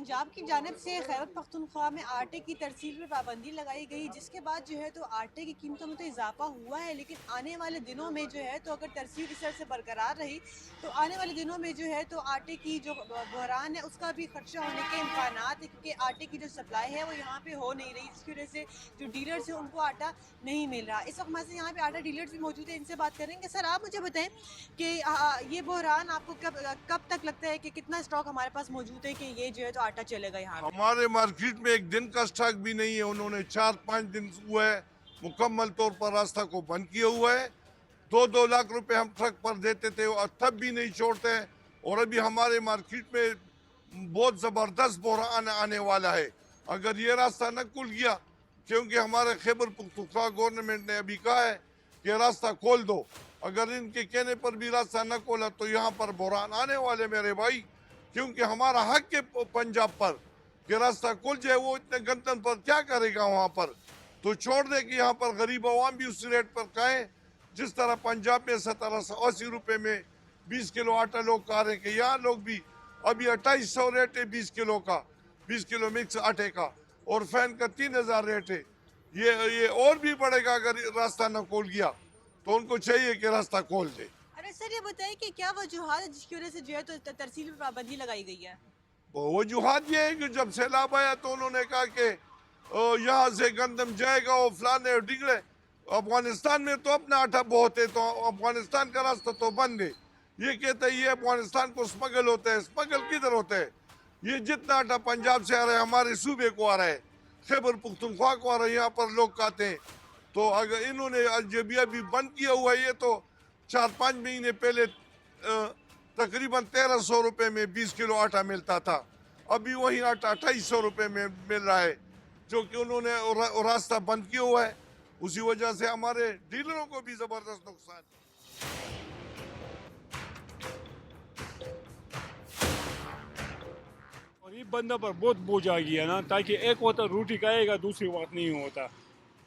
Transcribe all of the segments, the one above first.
पंजाब की जानिब से खैबर पख्तूनख्वा में आटे की तरसील पर पाबंदी लगाई गई, जिसके बाद जो है तो आटे की कीमतों में तो इजाफा हुआ है, लेकिन आने वाले दिनों में जो है तो अगर तरसील इस तरह से बरकरार रही तो आने वाले दिनों में जो है तो आटे की जो बहरान है उसका भी खर्चा होने के इम्कानात है, क्योंकि आटे की जो सप्लाई है वो यहाँ पे हो नहीं रही, जिसकी वजह से जो डीलर्स हैं उनको आटा नहीं मिल रहा। इस वक्त हमारे से यहाँ पे आटा डीलर्स भी मौजूद है, इनसे बात करेंगे। सर, आप मुझे बताएं कि ये बहरान आपको कब कब तक लगता है कि कितना स्टॉक हमारे पास मौजूद है कि ये जो है तो आटा चलेगा यहाँ पे? हमारे मार्केट में एक दिन का स्टॉक भी नहीं है। उन्होंने 4-5 दिन हुआ है मुकम्मल तौर पर रास्ता को बंद किया हुआ है। 2-2 लाख रुपए हम ट्रक पर देते थे और तब भी नहीं छोड़ते हैं। और अभी हमारे मार्केट में बहुत ज़बरदस्त बहरान आने वाला है अगर ये रास्ता न खुल गया, क्योंकि हमारे खैबर पख्तूनख्वा गवर्नमेंट ने अभी कहा है कि रास्ता खोल दो। अगर इनके कहने पर भी रास्ता न खोला तो यहाँ पर बहरान आने वाले मेरे भाई, क्योंकि हमारा हक है पंजाब पर कि रास्ता खुल जाए। वो इतने गंतन पर क्या करेगा वहाँ पर? तो छोड़ दे कि यहाँ पर गरीब अवाम भी उस रेट पर खाएं जिस तरह पंजाब में 1780 रुपये में 20 किलो आटा लोग खा रहे हैं। यहाँ लोग भी अभी 2800 रेट है 20 किलो का, 20 किलो मिक्स आटे का, और फैन का 3000 रेट है। ये और भी बढ़ेगा अगर रास्ता न खोल गया, तो उनको चाहिए कि रास्ता खोल दे। अरे सर, ये बताइए कि क्या वजूहात है जिसकी वजह से जो है तो तरसील पर पाबंदी लगाई गई है? वजूहात ये है कि जब सैलाब आया तो उन्होंने कहा कि यहाँ से गंदम जाएगा और फलाने और डिगड़े। अफगानिस्तान में तो अपना आटा बहुत है, तो अफगानिस्तान का रास्ता तो बंद है। ये कहते हैं ये अफगानिस्तान को स्मगल होता है। स्मगल किधर होता है? ये जितना आटा पंजाब से आ रहा है हमारे सूबे को आ रहा है, खैबर पख्तूनख्वा को आ रहा है, यहाँ पर लोग खाते हैं। तो अगर इन्होंने जब अभी बंद किया हुआ है, ये तो 4-5 महीने पहले तकरीबन 1300 रुपये में 20 किलो आटा मिलता था। अभी वही आटा 2800 रुपये में मिल रहा है, जो कि उन्होंने रास्ता बंद किया हुआ है। उसी वजह से हमारे डीलरों को भी ज़बरदस्त नुकसान है। और ये बंदा पर बहुत बोझ आ गया ना, ताकि एक वक्त रोटी खाएगा दूसरी वक्त नहीं होता।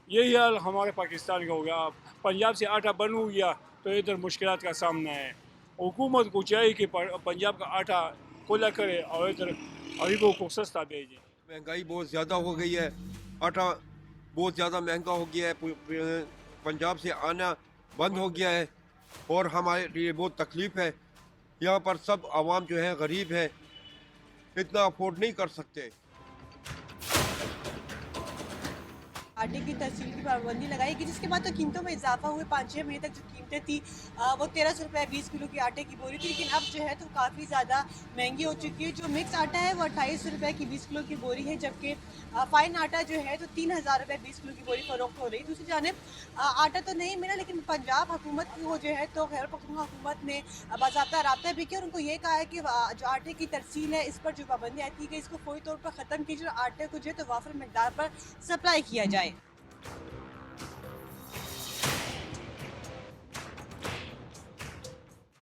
यही हाल हमारे पाकिस्तान का हो गया। पंजाब से आटा बंद हो गया तो इधर मुश्किलात का सामना है। हुकूमत को चाहिए कि पंजाब का आटा खुला करे और इधर गरीबों को सस्ता भेजे। महंगाई बहुत ज़्यादा हो गई है, आटा बहुत ज़्यादा महंगा हो गया है, पंजाब से आना बंद हो गया है और हमारे लिए बहुत तकलीफ़ है। यहाँ पर सब आवाम जो है गरीब है, इतना अफोर्ड नहीं कर सकते। आटे की तरसील की पाबंदी लगाई गई, जिसके बाद तो कीमतों में इजाफा हुए। 5-6 महीने तक जो कीमतें थी वो 1300 रुपये 20 किलो की आटे की बोरी थी, लेकिन अब जो है तो काफ़ी ज़्यादा महंगी हो चुकी है। जो मिक्स आटा है वो 2800 रुपये की 20 किलो की बोरी है, जबकि फ़ाइन आटा जो है तो 3000 रुपये 20 किलो की बोरी फरोख्त हो रही। दूसरी जानिब आटा तो नहीं मिला, लेकिन पंजाब हुकूमत को जो है तो खैबर पख्तूनख्वा हुकूमत ने बाज़ाब्ता रब्ता भी किया और उनको ये कहा है कि जो आटे की तरसील है इस पर जो पाबंदी आती है कि इसको फौरी तौर पर ख़त्म कीजिए और आटे को जो है तो वाफिर मकदार पर सप्लाई किया जाए।